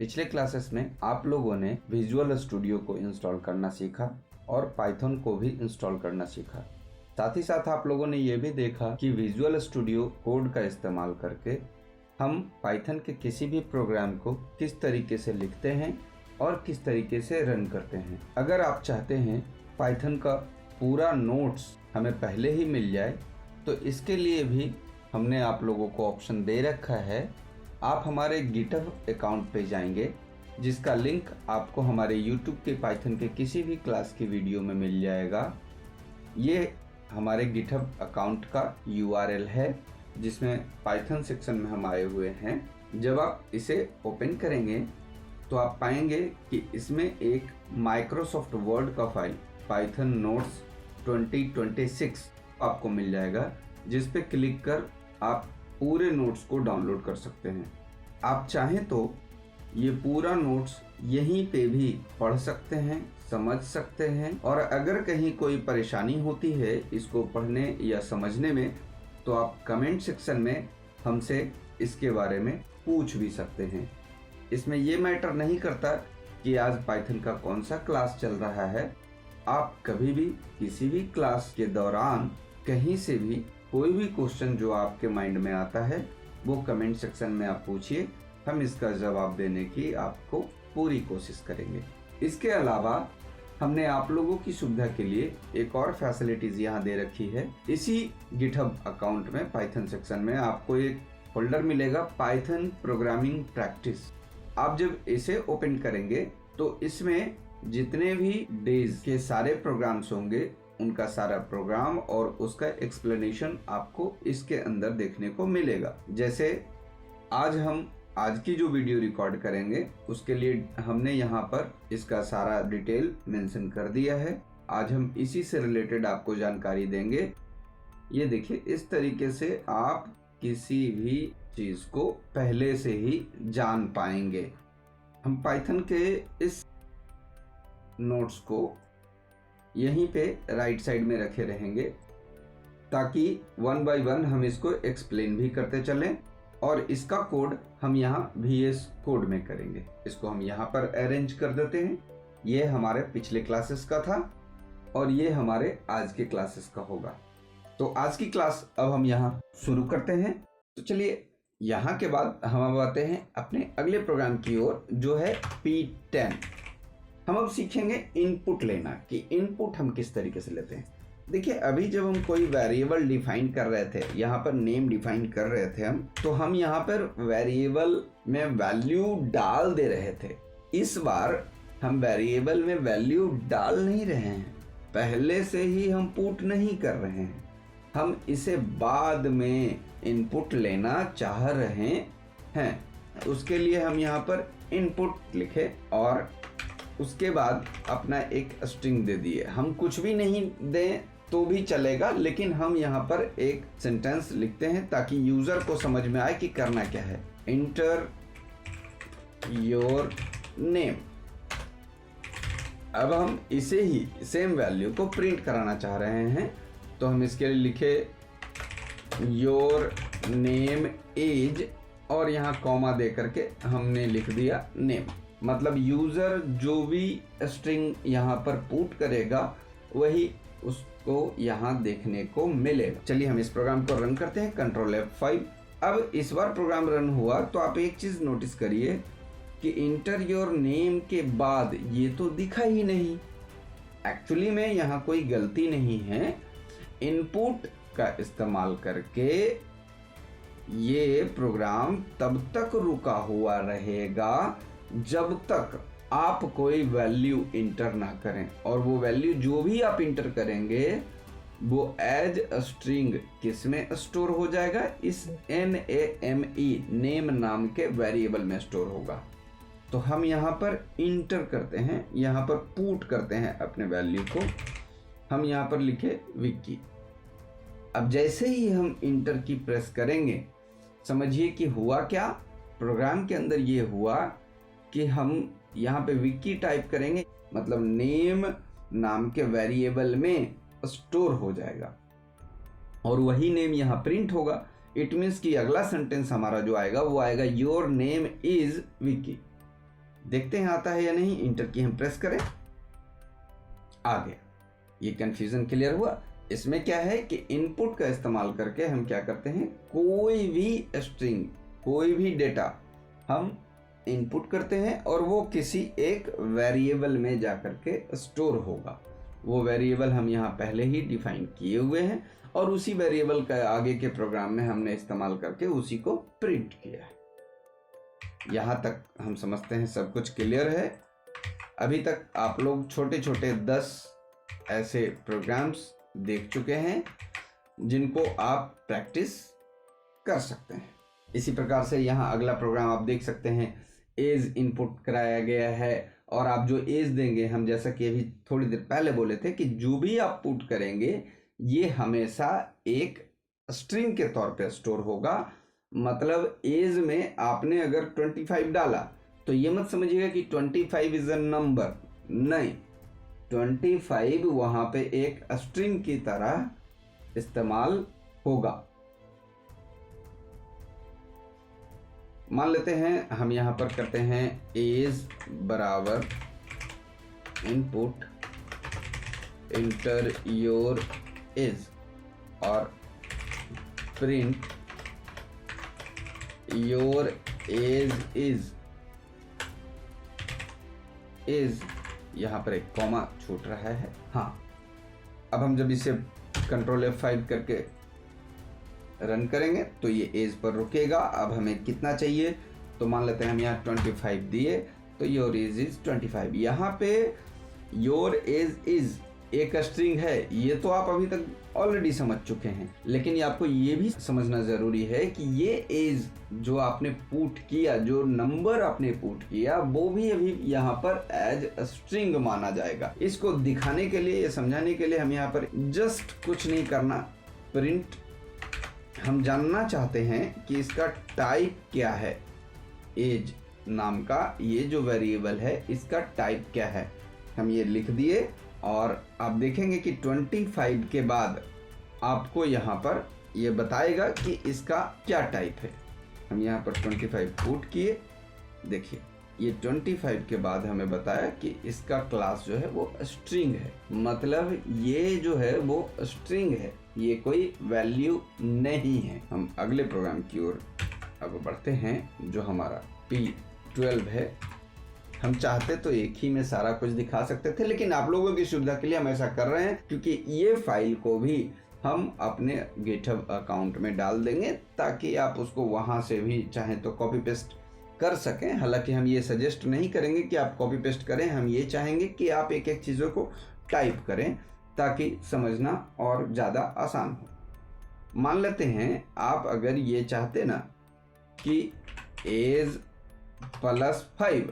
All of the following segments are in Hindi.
पिछले क्लासेस में आप लोगों ने विजुअल स्टूडियो को इंस्टॉल करना सीखा और पाइथन को भी इंस्टॉल करना सीखा। साथ ही साथ आप लोगों ने ये भी देखा कि विजुअल स्टूडियो कोड का इस्तेमाल करके हम पाइथन के किसी भी प्रोग्राम को किस तरीके से लिखते हैं और किस तरीके से रन करते हैं। अगर आप चाहते हैं पाइथन का पूरा नोट्स हमें पहले ही मिल जाए तो इसके लिए भी हमने आप लोगों को ऑप्शन दे रखा है। आप हमारे गिटहब अकाउंट पे जाएंगे जिसका लिंक आपको हमारे YouTube के पाइथन के किसी भी क्लास की वीडियो में मिल जाएगा। ये हमारे गिटहब अकाउंट का URL है जिसमें पाइथन सेक्शन में हम आए हुए हैं। जब आप इसे ओपन करेंगे तो आप पाएंगे कि इसमें एक माइक्रोसॉफ्ट वर्ड का फाइल पाइथन नोट्स 2026 आपको मिल जाएगा, जिस पे क्लिक कर आप पूरे नोट्स को डाउनलोड कर सकते हैं। आप चाहें तो ये पूरा नोट्स यहीं पे भी पढ़ सकते हैं, समझ सकते हैं, और अगर कहीं कोई परेशानी होती है इसको पढ़ने या समझने में तो आप कमेंट सेक्शन में हमसे इसके बारे में पूछ भी सकते हैं। इसमें ये मैटर नहीं करता कि आज पाइथन का कौन सा क्लास चल रहा है। आप कभी भी किसी भी क्लास के दौरान कहीं से भी कोई भी क्वेश्चन जो आपके माइंड में आता है वो कमेंट सेक्शन में आप पूछिए, हम इसका जवाब देने की आपको पूरी कोशिश करेंगे। इसके अलावा हमने आप लोगों की सुविधा के लिए एक और फैसिलिटीज यहाँ दे रखी है। इसी गिटहब अकाउंट में पाइथन सेक्शन में आपको एक फोल्डर मिलेगा पाइथन प्रोग्रामिंग प्रैक्टिस। आप जब इसे ओपन करेंगे तो इसमें जितने भी डेज के सारे प्रोग्राम्स होंगे उनका सारा प्रोग्राम और उसका एक्सप्लेनेशन आपको इसके अंदर देखने को मिलेगा। जैसे आज की जो वीडियो रिकॉर्ड करेंगे उसके लिए हमने यहाँ पर इसका सारा डिटेल मेंशन कर दिया है। आज हम इसी से रिलेटेड आपको जानकारी देंगे। ये देखिए, इस तरीके से आप किसी भी चीज को पहले से ही जान पाएंगे। हम पाइथन के इस नोट्स को यहीं पे राइट साइड में रखे रहेंगे ताकि वन बाय वन हम इसको एक्सप्लेन भी करते चलें, और इसका कोड हम यहाँ VS कोड में करेंगे। इसको हम यहाँ पर अरेंज कर देते हैं। ये हमारे पिछले क्लासेस का था और ये हमारे आज के क्लासेस का होगा। तो आज की क्लास अब हम यहाँ शुरू करते हैं। तो चलिए, यहाँ के बाद हम अब आते हैं अपने अगले प्रोग्राम की ओर जो है P10। हम अब सीखेंगे इनपुट लेना कि इनपुट हम किस तरीके से लेते हैं। देखिए, अभी जब हम कोई वेरिएबल डिफाइन कर रहे थे, यहाँ पर नेम डिफाइन कर रहे थे हम, तो हम यहाँ पर वेरिएबल में वैल्यू डाल दे रहे थे। इस बार हम वेरिएबल में वैल्यू डाल नहीं रहे हैं, पहले से ही हम पुट नहीं कर रहे हैं, हम इसे बाद में इनपुट लेना चाह रहे हैं। उसके लिए हम यहाँ पर इनपुट लिखे और उसके बाद अपना एक स्ट्रिंग दे दिए। हम कुछ भी नहीं दें तो भी चलेगा, लेकिन हम यहाँ पर एक सेंटेंस लिखते हैं ताकि यूजर को समझ में आए कि करना क्या है। Inter your name. अब हम इसे ही सेम वैल्यू को प्रिंट कराना चाह रहे हैं, तो हम इसके लिए लिखे योर नेम इज, और यहाँ कॉमा दे करके हमने लिख दिया नेम। मतलब यूजर जो भी स्ट्रिंग यहाँ पर पुट करेगा वही उसको यहाँ देखने को मिलेगा। चलिए हम इस प्रोग्राम को रन करते हैं, Ctrl F5। अब इस बार प्रोग्राम रन हुआ तो आप एक चीज नोटिस करिए कि इंटर योर नेम के बाद ये तो दिखा ही नहीं। एक्चुअली में यहाँ कोई गलती नहीं है। इनपुट का इस्तेमाल करके ये प्रोग्राम तब तक रुका हुआ रहेगा जब तक आप कोई वैल्यू इंटर ना करें, और वो वैल्यू जो भी आप इंटर करेंगे वो एज स्ट्रिंग किस में स्टोर हो जाएगा, इस NAME नेम नाम के वेरिएबल में स्टोर होगा। तो हम यहाँ पर इंटर करते हैं, यहाँ पर पुट करते हैं अपने वैल्यू को। हम यहाँ पर लिखे विक्की। अब जैसे ही हम इंटर की प्रेस करेंगे, समझिए कि हुआ क्या। प्रोग्राम के अंदर ये हुआ कि हम यहाँ पे विक्की टाइप करेंगे, मतलब नेम नाम के वेरिएबल में स्टोर हो जाएगा और वही नेम यहाँ प्रिंट होगा। इट मीन्स कि अगला सेंटेंस हमारा जो आएगा वो आएगा योर नेम इज विक्की। देखते हैं आता है या नहीं। इंटर की हम प्रेस करें, आ गया। ये कंफ्यूजन क्लियर हुआ। इसमें क्या है कि इनपुट का इस्तेमाल करके हम क्या करते हैं, कोई भी स्ट्रिंग, कोई भी डेटा हम इनपुट करते हैं और वो किसी एक वेरिएबल में जाकर के स्टोर होगा। वो वेरिएबल हम यहाँ पहले ही डिफाइन किए हुए हैं और उसी वेरिएबल का आगे के प्रोग्राम में हमने इस्तेमाल करके उसी को प्रिंट किया है। यहाँ तक हम समझते हैं सब कुछ क्लियर है। अभी तक आप लोग छोटे छोटे 10 ऐसे प्रोग्राम्स देख चुके हैं जिनको आप प्रैक्टिस कर सकते हैं। इसी प्रकार से यहाँ अगला प्रोग्राम आप देख सकते हैं, एज इनपुट कराया गया है और आप जो एज देंगे, हम जैसा कि अभी थोड़ी देर पहले बोले थे कि जो भी आप पुट करेंगे ये हमेशा एक स्ट्रिंग के तौर पे स्टोर होगा। मतलब एज में आपने अगर 25 डाला तो ये मत समझिएगा कि 25 इज अ नंबर, नहीं, 25 वहां पे एक स्ट्रिंग की तरह इस्तेमाल होगा। मान लेते हैं हम यहाँ पर करते हैं एज बराबर इनपुट इंटर योर एज और प्रिंट योर एज इज यहाँ पर एक कॉमा छूट रहा है। हाँ, अब हम जब इसे कंट्रोल F5 करके रन करेंगे तो ये एज पर रुकेगा। अब हमें कितना चाहिए, तो मान लेते हैं हम यहाँ 25 दिए तो योर एज इज 25। यहाँ पे योर एज इज एक स्ट्रिंग है, ये तो आप अभी तक ऑलरेडी समझ चुके हैं, लेकिन ये आपको ये भी समझना जरूरी है कि ये एज जो आपने पुट किया, जो नंबर आपने पुट किया, वो भी अभी यहाँ पर एज स्ट्रिंग माना जाएगा। इसको दिखाने के लिए, समझाने के लिए हम यहाँ पर जस्ट कुछ नहीं करना, प्रिंट हम जानना चाहते हैं कि इसका टाइप क्या है। एज नाम का ये जो वेरिएबल है इसका टाइप क्या है, हम ये लिख दिए और आप देखेंगे कि 25 के बाद आपको यहाँ पर ये बताएगा कि इसका क्या टाइप है। हम यहाँ पर 25 पुट किए, देखिए ये 25 के बाद हमें बताया कि इसका क्लास जो है वो स्ट्रिंग है। मतलब ये जो है वो स्ट्रिंग है, ये कोई वैल्यू नहीं है। हम अगले प्रोग्राम की ओर अब बढ़ते हैं जो हमारा P12 है। हम चाहते तो एक ही में सारा कुछ दिखा सकते थे, लेकिन आप लोगों की सुविधा के लिए हम ऐसा कर रहे हैं क्योंकि ये फाइल को भी हम अपने GitHub अकाउंट में डाल देंगे ताकि आप उसको वहां से भी चाहें तो कॉपी पेस्ट कर सकें। हालांकि हम ये सजेस्ट नहीं करेंगे कि आप कॉपी पेस्ट करें, हम ये चाहेंगे कि आप एक एक चीज़ों को टाइप करें ताकि समझना और ज़्यादा आसान हो। मान लेते हैं आप अगर ये चाहते ना कि एज +5,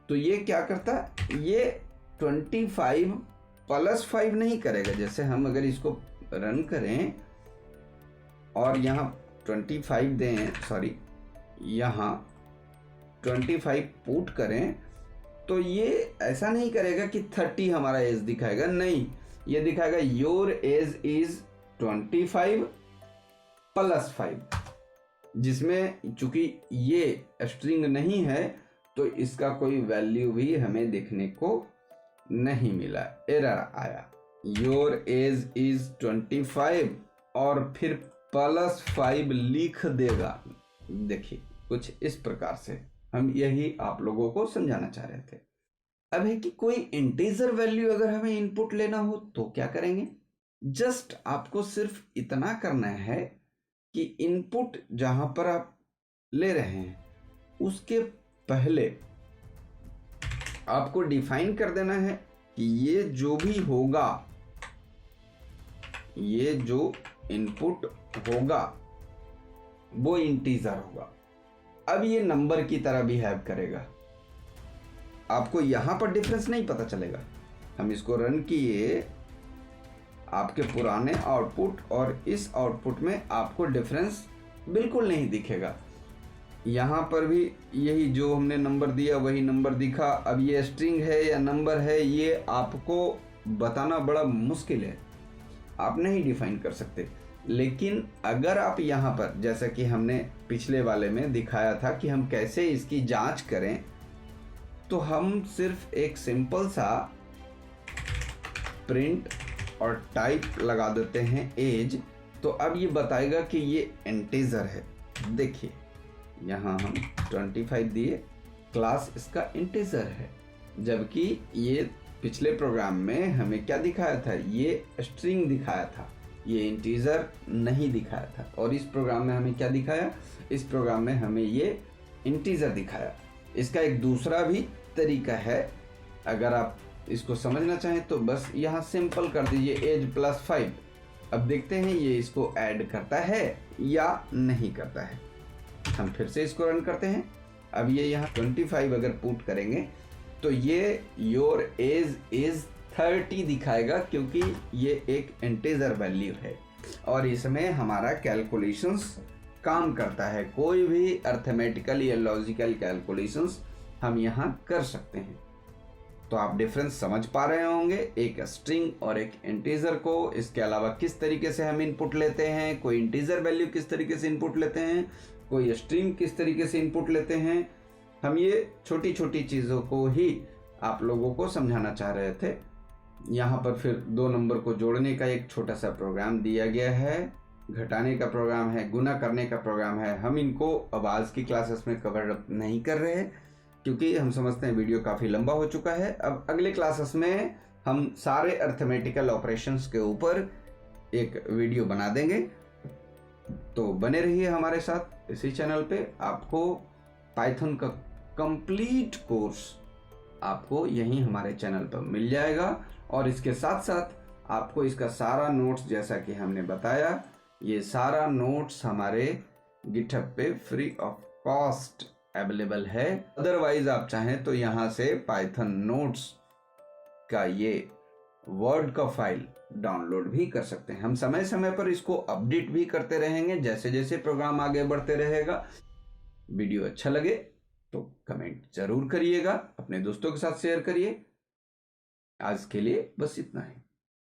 तो ये क्या करता है, ये 25 + 5 नहीं करेगा। जैसे हम अगर इसको रन करें और यहाँ 25 दें, सॉरी यहाँ 25 पुट करें, तो ये ऐसा नहीं करेगा कि 30 हमारा एज दिखाएगा, नहीं, ये दिखाएगा योर एज इज 25 + 5, जिसमें चूंकि ये स्ट्रिंग नहीं है तो इसका कोई वैल्यू भी हमें देखने को नहीं मिला, एरर आया। योर एज इज 25 और फिर +5 लिख देगा। देखिए कुछ इस प्रकार से हम यही आप लोगों को समझाना चाह रहे थे। अब है कि कोई इंटीजर वैल्यू अगर हमें इनपुट लेना हो तो क्या करेंगे, जस्ट आपको सिर्फ इतना करना है कि इनपुट जहां पर आप ले रहे हैं उसके पहले आपको डिफाइन कर देना है कि ये जो भी होगा, ये जो इनपुट होगा वो इंटीजर होगा। अब ये नंबर की तरह बिहेव करेगा, आपको यहां पर डिफरेंस नहीं पता चलेगा। हम इसको रन किए, आपके पुराने आउटपुट और इस आउटपुट में आपको डिफरेंस बिल्कुल नहीं दिखेगा। यहाँ पर भी यही जो हमने नंबर दिया वही नंबर दिखा। अब ये स्ट्रिंग है या नंबर है ये आपको बताना बड़ा मुश्किल है, आप नहीं डिफाइन कर सकते। लेकिन अगर आप यहाँ पर, जैसा कि हमने पिछले वाले में दिखाया था कि हम कैसे इसकी जांच करें, तो हम सिर्फ एक सिंपल सा प्रिंट और टाइप लगा देते हैं एज, तो अब ये बताएगा कि ये इंटीजर है। देखिए यहाँ हम 25 दिए, क्लास इसका इंटीजर है, जबकि ये पिछले प्रोग्राम में हमें क्या दिखाया था, ये स्ट्रिंग दिखाया था, ये इंटीजर नहीं दिखाया था। और इस प्रोग्राम में हमें क्या दिखाया, इस प्रोग्राम में हमें ये इंटीजर दिखाया। इसका एक दूसरा भी तरीका है, अगर आप इसको समझना चाहें तो बस यहाँ सिंपल कर दीजिए एज प्लस 5। अब देखते हैं ये इसको ऐड करता है या नहीं करता है। हम फिर से इसको रन करते हैं। अब ये यहाँ 25 अगर पुट करेंगे तो ये योर एज इज 30 दिखाएगा, क्योंकि ये एक इंटीजर वैल्यू है और इसमें हमारा कैलकुलेशंस काम करता है। कोई भी अर्थमेटिकल या लॉजिकल कैलकुलेशंस हम यहाँ कर सकते हैं। तो आप डिफरेंस समझ पा रहे होंगे, एक स्ट्रिंग और एक इंटीजर को। इसके अलावा किस तरीके से हम इनपुट लेते हैं, कोई इंटीजर वैल्यू किस तरीके से इनपुट लेते हैं, कोई स्ट्रिंग किस तरीके से इनपुट लेते हैं। हम ये छोटी छोटी चीज़ों को ही आप लोगों को समझाना चाह रहे थे। यहाँ पर फिर 2 नंबर को जोड़ने का एक छोटा सा प्रोग्राम दिया गया है, घटाने का प्रोग्राम है, गुना करने का प्रोग्राम है। हम इनको अब आज की क्लासेस में कवर अप नहीं कर रहे, क्योंकि हम समझते हैं वीडियो काफ़ी लंबा हो चुका है। अब अगले क्लासेस में हम सारे अर्थमेटिकल ऑपरेशंस के ऊपर एक वीडियो बना देंगे। तो बने रहिए हमारे साथ इसी चैनल पे। आपको पाइथन का कंप्लीट कोर्स आपको यहीं हमारे चैनल पर मिल जाएगा, और इसके साथ साथ आपको इसका सारा नोट्स, जैसा कि हमने बताया, ये सारा नोट्स हमारे गिटहब पे फ्री ऑफ कॉस्ट अवेलेबल है। अदरवाइज आप चाहें तो यहाँ से पाइथन नोट्स का ये वर्ड का फाइल डाउनलोड भी कर सकते हैं। हम समय समय पर इसको अपडेट भी करते रहेंगे जैसे जैसे प्रोग्राम आगे बढ़ते रहेगा। वीडियो अच्छा लगे तो कमेंट जरूर करिएगा, अपने दोस्तों के साथ शेयर करिए। आज के लिए बस इतना ही।